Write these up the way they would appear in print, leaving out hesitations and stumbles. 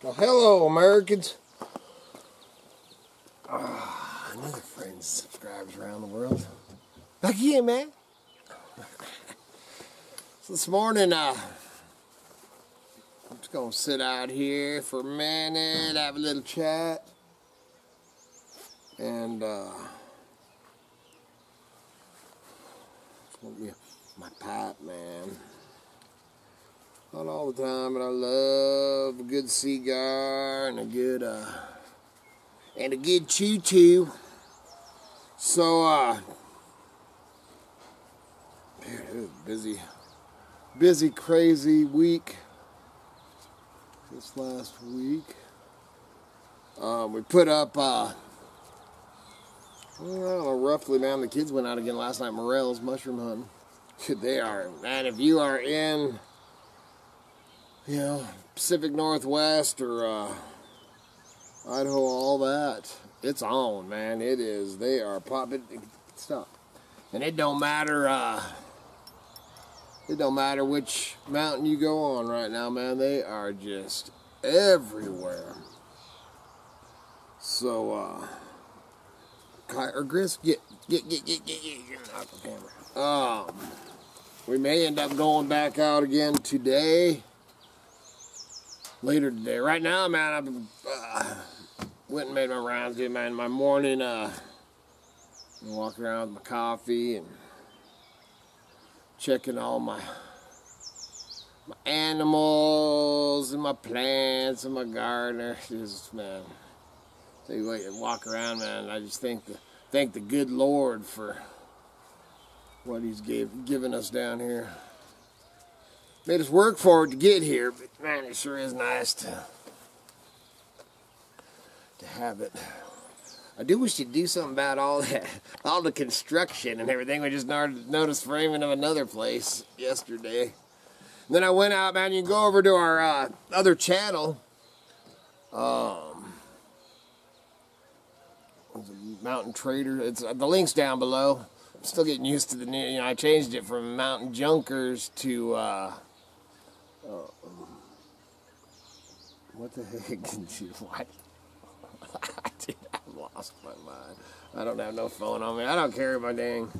Well, hello, Americans. Another friends and subscribers around the world. Back again, man. So this morning, I'm just gonna sit out here for a minute, have a little chat, and smoke me my pipe, man. Not all the time, but I love a good cigar and a good chew. So dude, it was a busy, crazy week. This last week, we put up I don't know, roughly, man. The kids went out again last night. Morels mushroom hunting. They are, man. If you are in, you know, Pacific Northwest or Idaho, all that, it's on, man. It is. They are popping. Stop. And it don't matter. It don't matter which mountain you go on right now, man. They are just everywhere. So, or Gris, get out the camera. We may end up going back out again today. Later today. Right now, man, I went and made my rounds, dude, man. My morning, walking around with my coffee and checking all my animals and my plants and my gardener. Just, man, tell you what, you walk around, man. I just thank the good Lord for what He's given us down here. Made us work for it to get here, but man, it sure is nice to have it. I do wish you'd do something about all the construction and everything. We just noticed framing of another place yesterday. And then I went out, man. You can go over to our other channel, Mountain Trader. It's the link's down below. I'm still getting used to the new. You know, I changed it from Mountain Junkers to. What the heck did you what? Dude, I lost my mind. I don't have no phone on me. I don't carry my dang.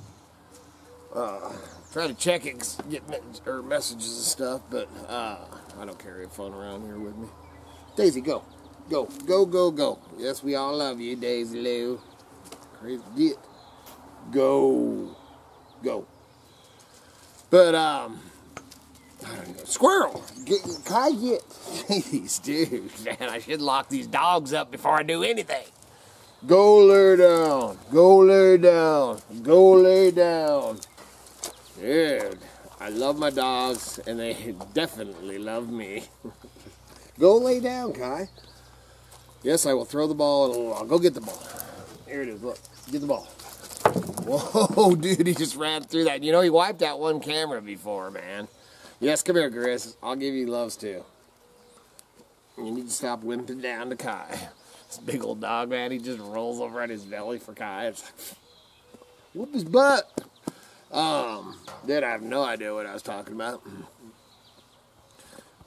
Try to check it, get messages and stuff, but I don't carry a phone around here with me. Daisy, go. Go, go, go, go. Yes, we all love you, Daisy Lou. Crazy get. Go. Go. But, I don't know. Squirrel! Kai get. Jeez, dude, man, I should lock these dogs up before I do anything. Go lay down. Go lay down. Go lay down. Dude, I love my dogs, and they definitely love me. Go lay down, Kai. Yes, I will throw the ball, and I'll go get the ball. Here it is, look. Get the ball. Whoa, dude, he just ran through that. You know, he wiped out one camera before, man. Yes, come here, Gris. I'll give you loves, too. You need to stop limping down to Kai. This big old dog, man, he just rolls over at his belly for Kai. It's like, whoop his butt. Dude, I have no idea what I was talking about.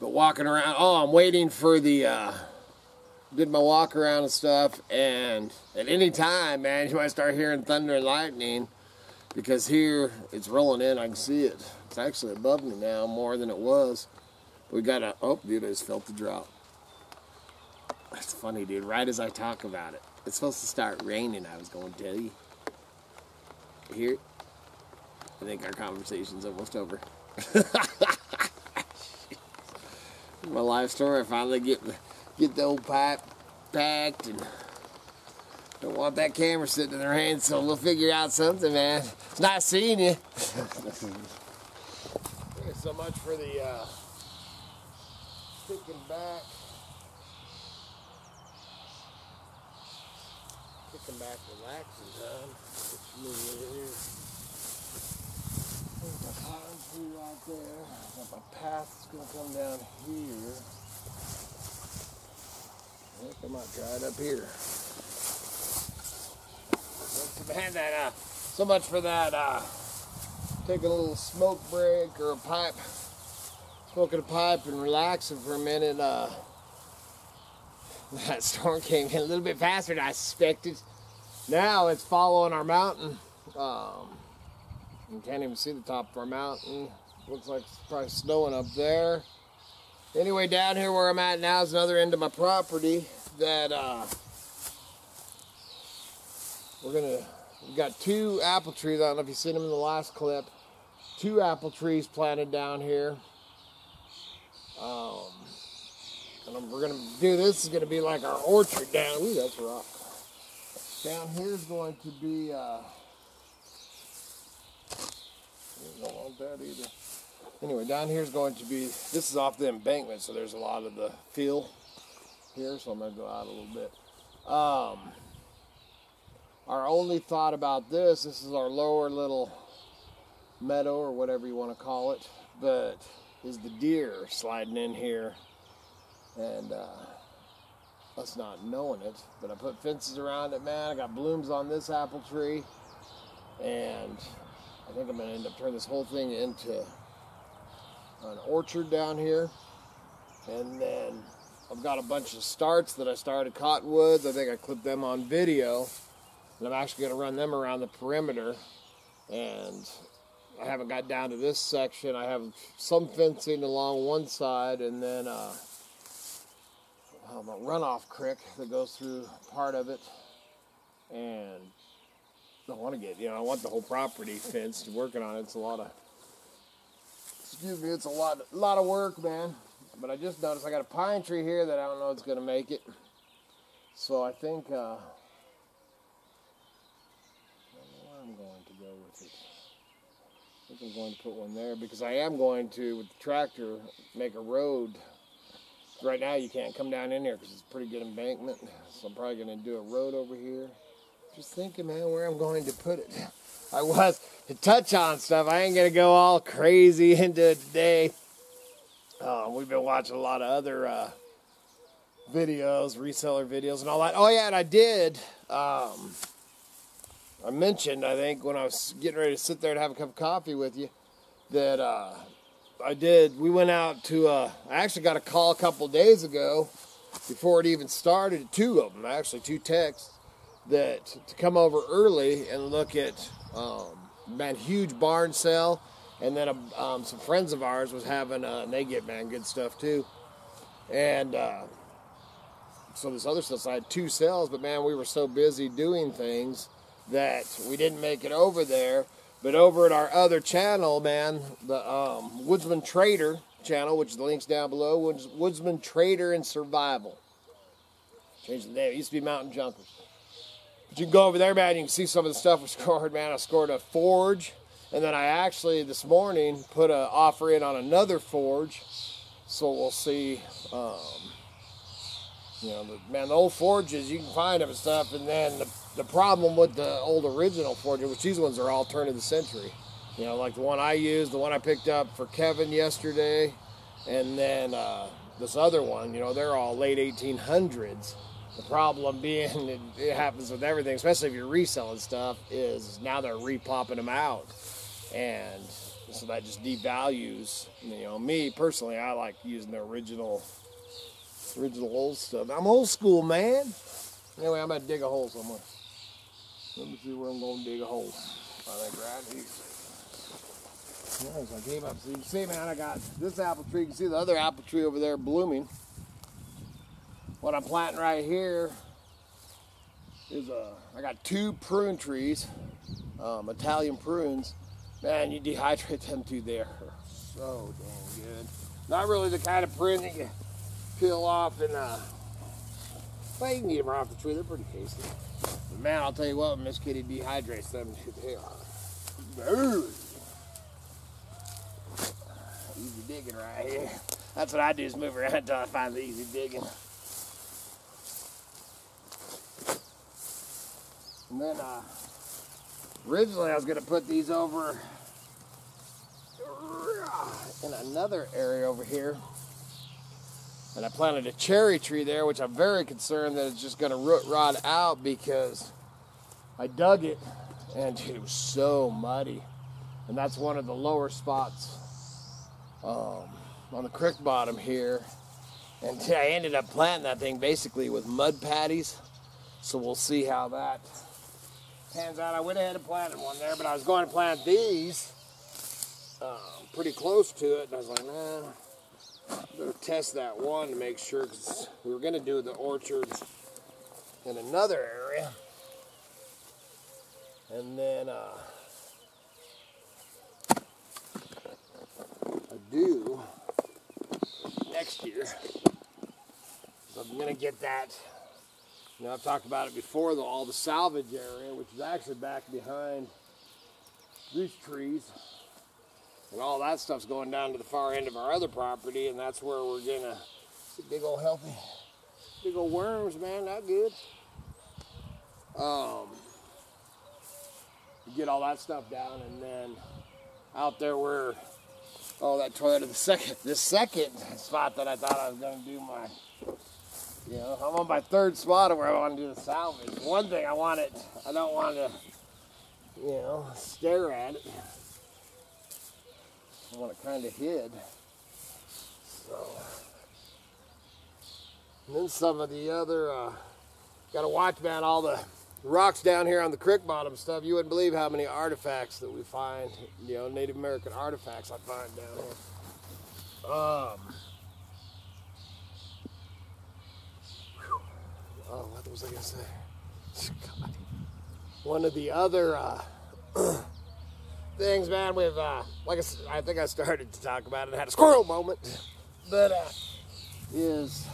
But walking around, I'm waiting for the, did my walk around and stuff, and at any time, man, you might start hearing thunder and lightning, because here, it's rolling in, I can see it. It's actually above me now, more than it was. We got a, oh, dude, I just felt the drop. That's funny, dude, right as I talk about it. It's supposed to start raining, I was going to tell you. Here, I think our conversation's almost over. My life story, I finally get the old pipe packed, and don't want that camera sitting in their hands, so we'll figure out something, man. It's nice seeing you. Thanks so much for the kicking back, relaxing time. Get you moving here. There's my pine tree right there. Got my path that's gonna come down here. I think I might try it up here. Man, that so much for that. Take a little smoke break or a pipe, smoking a pipe and relaxing for a minute. that storm came in a little bit faster than I suspected. Now it's following our mountain. You can't even see the top of our mountain. Looks like it's probably snowing up there. Anyway, down here where I'm at now is another end of my property that we've got 2 apple trees. I don't know if you've seen them in the last clip. 2 apple trees planted down here. And we're gonna do this is gonna be like our orchard down. Ooh, that's a rock. Down here is going to be don't want that either. Anyway, down here is going to be, this is off the embankment, so there's a lot of the fill here, so I'm going to go out a little bit. Our only thought about this is our lower little meadow, or whatever you want to call it, but is the deer sliding in here, and us not knowing it. But I put fences around it, man. I got blooms on this apple tree, and I think I'm going to end up turning this whole thing into an orchard down here. And then I've got a bunch of starts that I started, cottonwoods. I think I clipped them on video, and I'm actually going to run them around the perimeter. And I haven't got down to this section. I have some fencing along one side, and then a runoff creek that goes through part of it. And I want to get, I want the whole property fenced. Working on it, it's a lot of, it's a lot of work, man. But I just noticed I got a pine tree here that I don't know it's going to make it. So I think, I don't know where I'm going to go with it. I think I'm going to put one there, because I am going to, with the tractor, make a road. Right now you can't come down in there because it's a pretty good embankment. So I'm probably going to do a road over here. Just thinking, man, where I'm going to put it. I was to touch on stuff. I ain't going to go all crazy into it today. We've been watching a lot of other videos, reseller videos and all that. Oh, yeah, and I did. I mentioned, I think, when I was getting ready to sit there and have a cup of coffee with you, that we went out to, I actually got a call a couple days ago before it even started, 2 of them, actually, 2 texts, that to come over early and look at, man, huge barn sale. And then some friends of ours was having, and they get, man, good stuff too. And so this other stuff, so I had 2 sales, but man, we were so busy doing things that we didn't make it over there. But over at our other channel, man, the Woodsman Trader channel, which the link's down below, Woodsman Trader and Survival. Changed the name. It used to be Mountain Junkers. But you can go over there, man, and you can see some of the stuff we scored, man. I scored a forge. And then I actually, this morning, put an offer in on another forge. So we'll see, the old forges, you can find them and stuff. And then the problem with the old original forges, which these ones are all turn of the century. Like the one I used, the one I picked up for Kevin yesterday. And then this other one, they're all late 1800s. The problem being, it happens with everything, especially if you're reselling stuff, is now they're re-popping them out. And so that just devalues, me personally, I like using the original old stuff. I'm old school, man. Anyway, I'm going to dig a hole somewhere. Let me see where I'm going to dig a hole. I think right here. As I came up, so you can see, man, I got this apple tree. You can see the other apple tree over there blooming. What I'm planting right here is I got 2 prune trees, Italian prunes. Man, you dehydrate them too, they're so dang good. Not really the kind of prune that you peel off and, well, you can eat them off the tree, they're pretty tasty. But man, I'll tell you what, Miss Kitty dehydrates them, they are very easy digging right here. That's what I do, is move around until I find the easy digging. And then, originally I was going to put these over in another area over here. And I planted a cherry tree there, which I'm very concerned that it's just going to root rot out, because I dug it and it was so muddy. And that's one of the lower spots on the Crick Bottom here. And I ended up planting that thing basically with mud patties. So we'll see how that pans out. I went ahead and planted one there, but I was going to plant these pretty close to it. And I was like, nah, I'm going to test that one to make sure, because we were going to do the orchards in another area. And then I do next year. So I'm going to get that. You know, I've talked about it before, though, all the salvage area, which is actually back behind these trees. And all that stuff's going down to the far end of our other property, and that's where we're going to see big old healthy, big old worms, man, not good. Get all that stuff down, and then out there where, oh, that Toyota, the second spot that I thought I was going to do my, you know, I'm on my third spot of where I want to do the salvage. One thing I don't want to, you know, stare at it. I want it kind of hid. So, and then some of the other, got to watch, man, all the rocks down here on the Crick Bottom stuff. You wouldn't believe how many artifacts that we find, you know, Native American artifacts I find down here. Oh, what was I gonna say? God. One of the other things, man, with like I think I started to talk about it. I had a squirrel moment, but is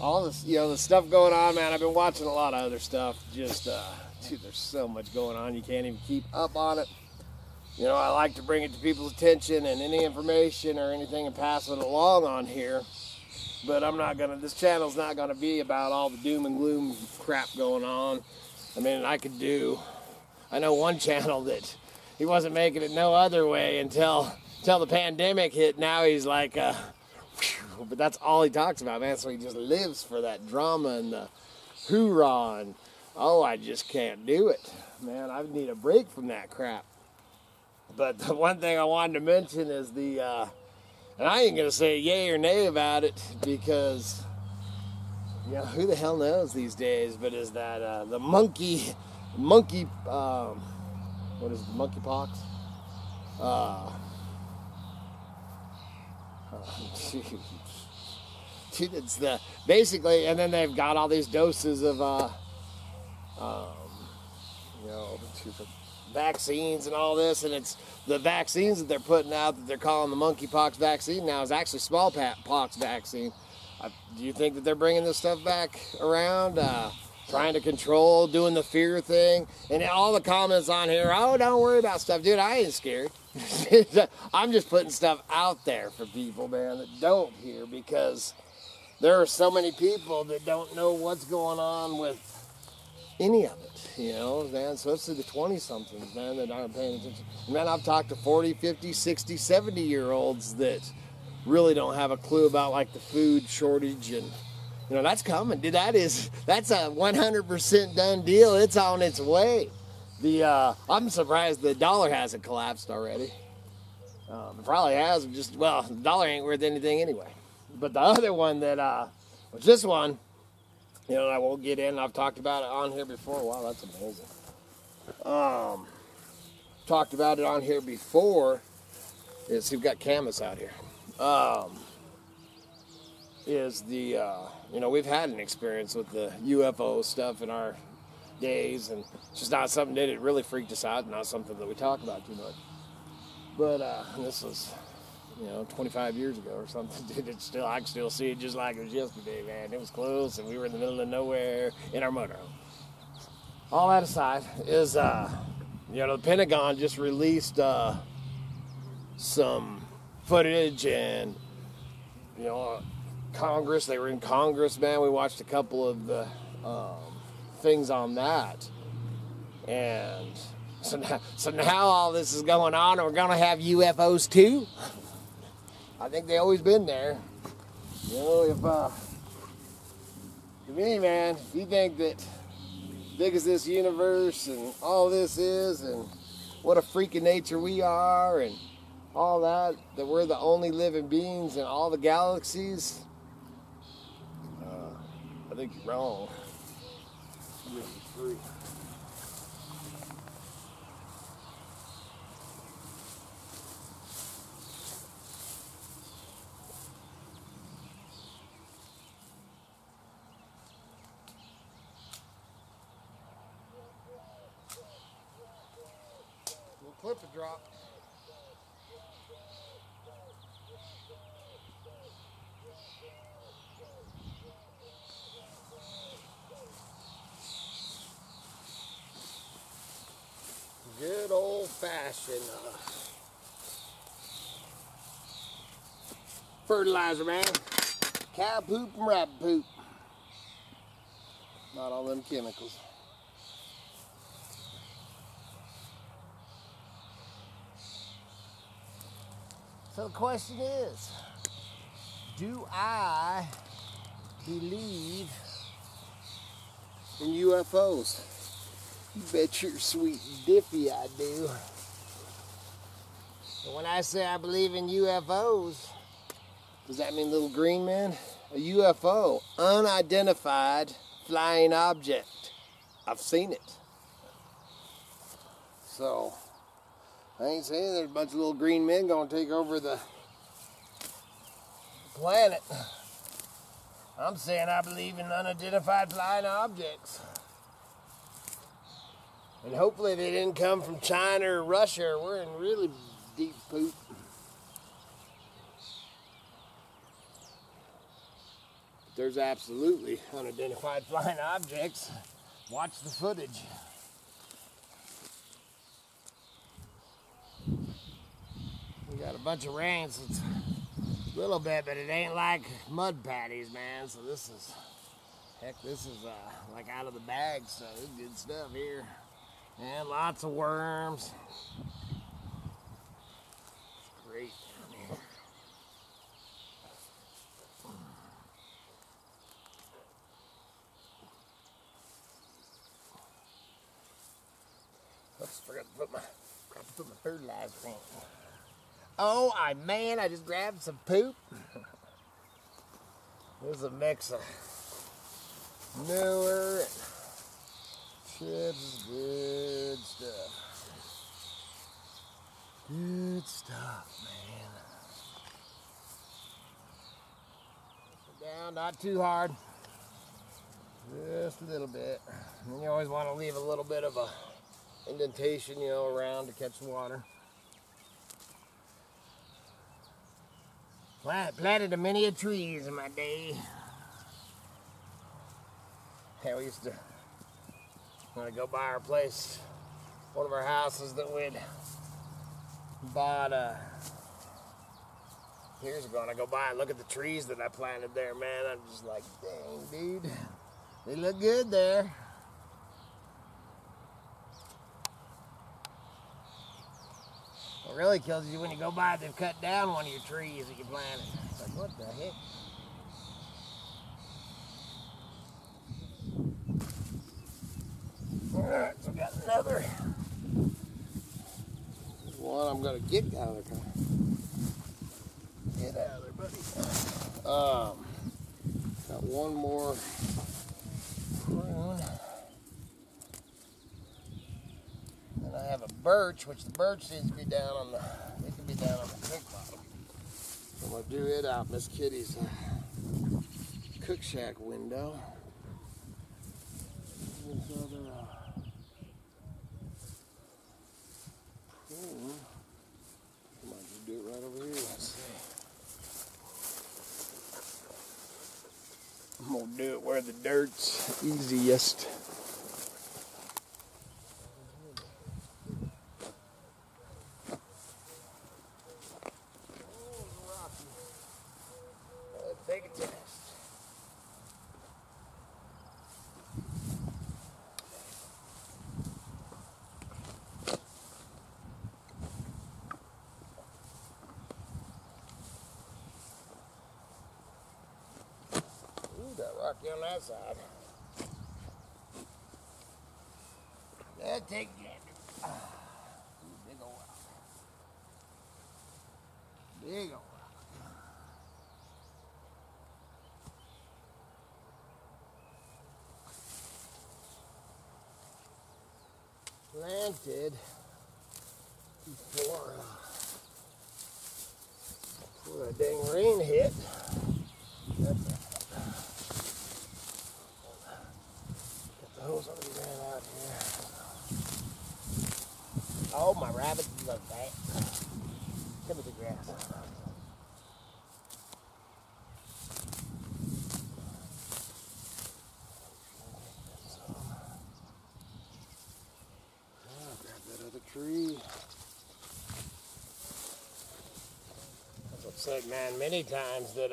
all this, you know, the stuff going on, man. I've been watching a lot of other stuff. Just, dude, there's so much going on. You can't even keep up on it. You know, I like to bring it to people's attention and any information or anything and pass it along on here. But I'm not gonna, this channel's not gonna be about all the doom and gloom crap going on. I mean, I know one channel that he wasn't making it no other way until the pandemic hit. Now he's like, but that's all he talks about, man. So he just lives for that drama and the hoorah, and oh, I just can't do it, man. I need a break from that crap. But the one thing I wanted to mention is the, and I ain't gonna say yay or nay about it, because, you know, who the hell knows these days, but is that the monkey, what is it, monkeypox? Dude, it's the, basically, and then they've got all these doses of, you know, vaccines and all this, and it's the vaccines that they're putting out that they're calling the monkeypox vaccine now is actually smallpox vaccine. Do you think that they're bringing this stuff back around, trying to control, doing the fear thing? And all the comments on here, oh, don't worry about stuff. Dude, I ain't scared. I'm just putting stuff out there for people, man, that don't hear, because there are so many people that don't know what's going on with any of it. You know, man, especially the 20-somethings, man, that aren't paying attention. Man, I've talked to 40, 50, 60, 70-year-olds that really don't have a clue about, like, the food shortage, and, you know, that's coming. Dude, that's a 100% done deal. It's on its way. I'm surprised the dollar hasn't collapsed already. It probably has, just, well, the dollar ain't worth anything anyway. But the other one that, was this one, you know, I won't get in. I've talked about it on here before. Wow, that's amazing. Talked about it on here before. Is we've got cameras out here. Is the, you know, we've had an experience with the UFO stuff in our days, and it's just not something that it really freaked us out, not something that we talk about too much. But this was, you know, 25 years ago or something. Dude, it's still, I can still see it just like it was yesterday, man. It was close, and we were in the middle of nowhere in our motorhome. All that aside is, you know, the Pentagon just released some footage, and, you know, Congress, they were in Congress, man. We watched a couple of the things on that, and so now all this is going on, and we're gonna have UFOs too. I think they always been there. You know, if to me, man, if you think that big as this universe and all this is, and what a freak of nature we are, and all that we're the only living beings in all the galaxies, think you're wrong. Really free. We'll clip a drop. Good old-fashioned fertilizer, man. Cow poop and rabbit poop. Not all them chemicals. So the question is, do I believe in UFOs? You bet your sweet diffy I do. And when I say I believe in UFOs, does that mean little green man? A UFO, unidentified flying object. I've seen it. So, I ain't saying there's a bunch of little green men gonna take over the planet. I'm saying I believe in unidentified flying objects. And hopefully they didn't come from China or Russia, or we're in really deep poop. There's absolutely unidentified flying objects. Watch the footage. We got a bunch of rain, so it's a little bit, but it ain't like mud patties, man. So this is, heck, this is like out of the bag, so it's good stuff here. And lots of worms. It's great down here. Oops, forgot to put my fertilizer in. Oh, man, I just grabbed some poop. This is a mix of manure and chips. Good stuff. Good stuff, man. Down, not too hard. Just a little bit. And you always want to leave a little bit of a indentation, you know, around to catch the water. Planted a many trees in my day. Yeah, we used to, when I go by our place, one of our houses that we'd bought years ago, and I go by and look at the trees that I planted there, man. I'm just like, dang, dude, they look good there. What really kills you when you go by, they've cut down one of your trees that you planted. It's like, what the heck? Alright, so we got another one I'm gonna get out of the car. Get out of there, buddy. Got one more prune. And I have a birch, which the birch needs to be down on the, it can be down on the Crick Bottom. So I'm gonna do it out Miss Kitty's cook shack window. This other prune. I might just do it right over here. Let's see. I'm gonna do it where the dirt's easiest. Take a test. Ooh, got rocky on that side. That take gander. Big old rock. Big old rock. planted before that dang rain hit. Got the hose already ran out here. Oh, my rabbits love that. Give me the grass. Grab that other tree. As I've said, man, many times that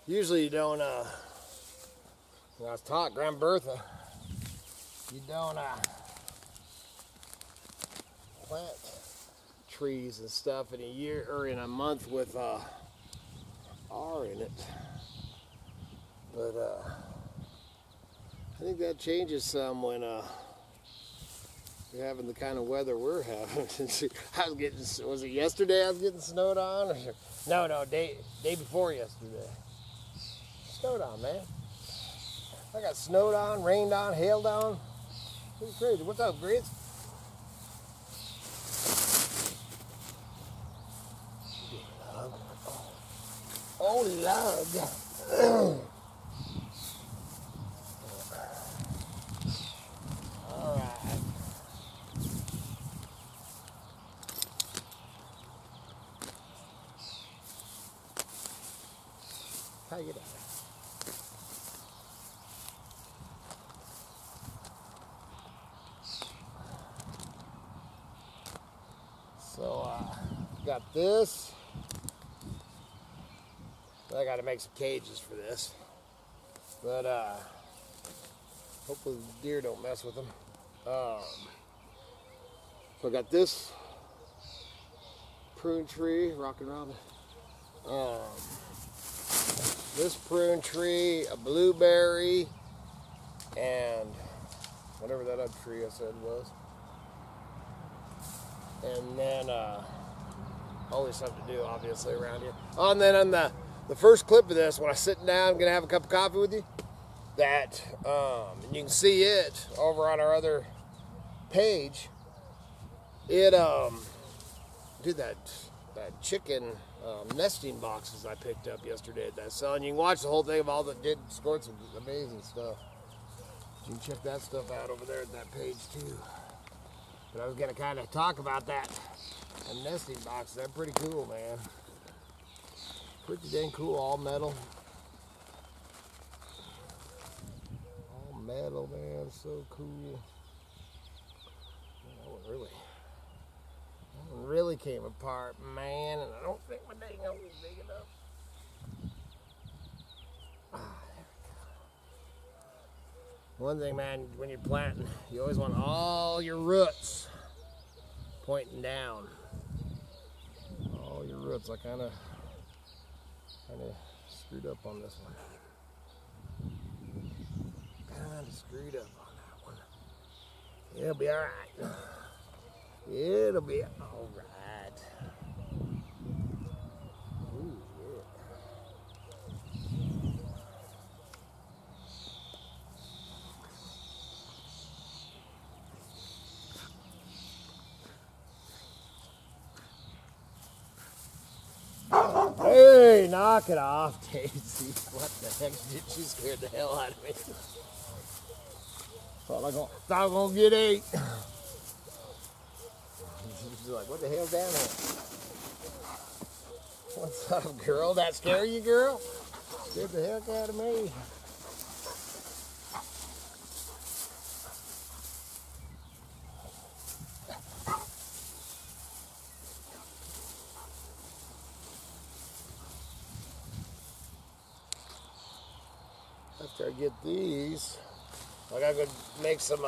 usually you don't, when I was taught Grandma Bertha, you don't plant trees and stuff in a year or in a month with R in it. But I think that changes some when you're having the kind of weather we're having. I was getting, was it yesterday I was getting snowed on? Or, no, day before yesterday. Snowed on, man. I got snowed on, rained on, hailed on. It was crazy. What's up, Grits? Oh, lug. All right. How you doing? So, got this. I got to make some cages for this, but hopefully the deer don't mess with them. So I got this prune tree, Rockin' Robin. This prune tree, a blueberry, and whatever that other tree I said was. And then always something to do, obviously, around here. Oh, and then on the first clip of this, when I'm sitting down, I'm gonna have a cup of coffee with you. That and you can see it over on our other page. It did that chicken nesting boxes I picked up yesterday at that sale, and you can watch the whole thing of all that did scored some amazing stuff. You can check that stuff out over there at that page too. But I was gonna kind of talk about that. And nesting boxes, they're pretty cool, man. Pretty dang cool, all metal. All metal, man, so cool. That one really came apart, man, and I don't think my dang hole is big enough. There we go. One thing, man, when you're planting, you always want all your roots pointing down. All your roots. I kind of screwed up on this one. Kind of screwed up on that one. It'll be all right. It'll be all right. Ooh, yeah. Hey, knock it off, Daisy. What the heck did you scare the hell out of me? Thought I was gonna get 8. She's like, what the hell's down here? What's up, girl? That scare you, girl? Scared the heck out of me. After I get these, I gotta go make some,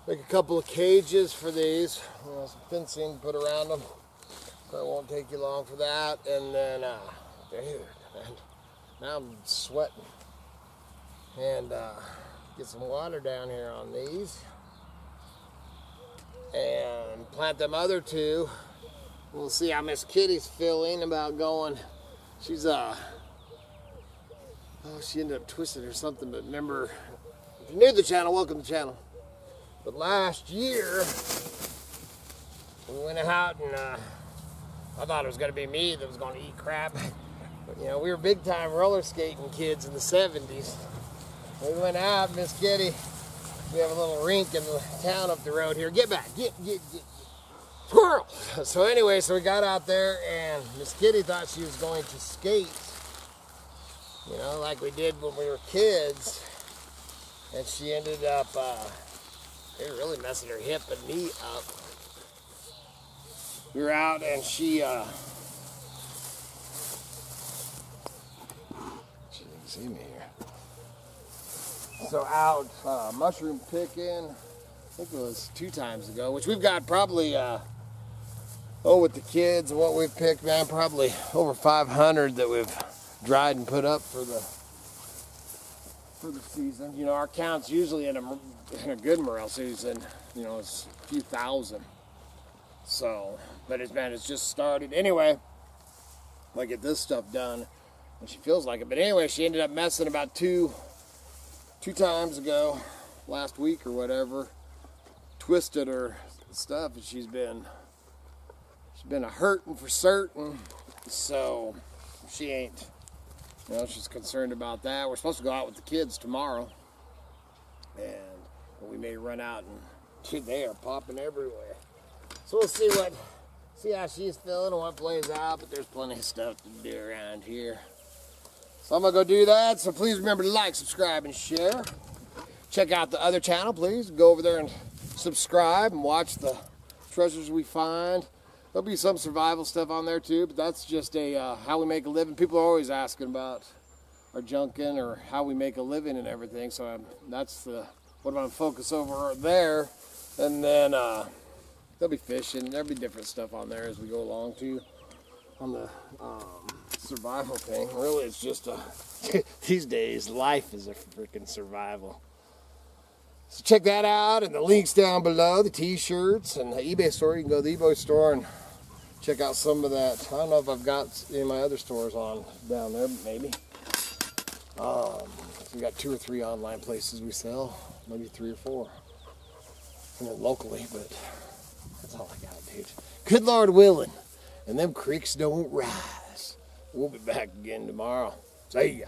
make a couple of cages for these. Some fencing put around them. Probably won't take you long for that. And then, dude, man, now I'm sweating. And get some water down here on these. And plant them other 2. We'll see how Miss Kitty's feeling about going. She's, oh, she ended up twisting or something, but remember, if you're new to the channel, welcome to the channel. But last year, we went out and I thought it was going to be me that was going to eat crap. But, you know, we were big time roller skating kids in the 70s. We went out, Miss Kitty. We have a little rink in the town up the road here. Get back, get. Squirrel! So anyway, so we got out there and Miss Kitty thought she was going to skate, you know, like we did when we were kids. And she ended up, it really messing her hip and knee up. We were out and she didn't see me here. So out mushroom picking, I think it was 2 times ago, which we've got probably, with the kids and what we've picked, man, probably over 500 that we've dried and put up for the season. You know, our count's usually in a good morel season, you know, it's a few thousand. So, but it's just started. Anyway, I get this stuff done, and she feels like it. But anyway, she ended up messing about two times ago, last week or whatever, twisted her stuff, and she's been a hurting for certain. So she ain't, you know, she's concerned about that. We're supposed to go out with the kids tomorrow, and we may run out, and dude, they are popping everywhere. So we'll see how she's feeling and what plays out, but there's plenty of stuff to do around here. So I'm gonna go do that. So please remember to like, subscribe, and share. Check out the other channel, please. Go over there and subscribe and watch the treasures we find. There'll be some survival stuff on there too, but that's just a how we make a living. People are always asking about our junking or how we make a living and everything. So that's what I'm gonna focus over there, and then there'll be fishing. There'll be different stuff on there as we go along too. On the survival thing, really, it's just these days life is a freaking survival. So check that out, and the links down below, the t-shirts and the eBay store. You can go to the eBay store and check out some of that. I don't know if I've got any of my other stores on down there, maybe. We got 2 or 3 online places we sell, maybe 3 or 4, and then locally, but that's all I got, dude. Good Lord willing, and them creeks don't rise. We'll be back again tomorrow. See ya.